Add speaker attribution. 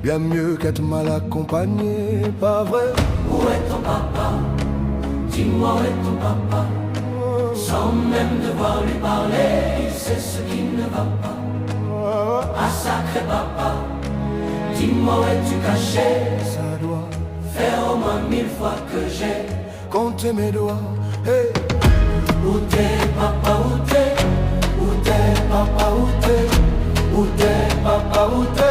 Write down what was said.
Speaker 1: bien mieux qu'être mal accompagné, pas vrai?
Speaker 2: Où est ton papa? Dis-moi où est ton papa? Sans même devoir lui parler, il sait ce qui ne va pas. Ah sacré papa, dis-moi où es-tu caché?
Speaker 1: Ça doit
Speaker 2: faire au moins 1000 fois que j'ai
Speaker 1: compté mes doigts. Hey.
Speaker 2: Où t'es papa, où t'es? Où t'es papa, où t'es? Où t'es papa, où t'es?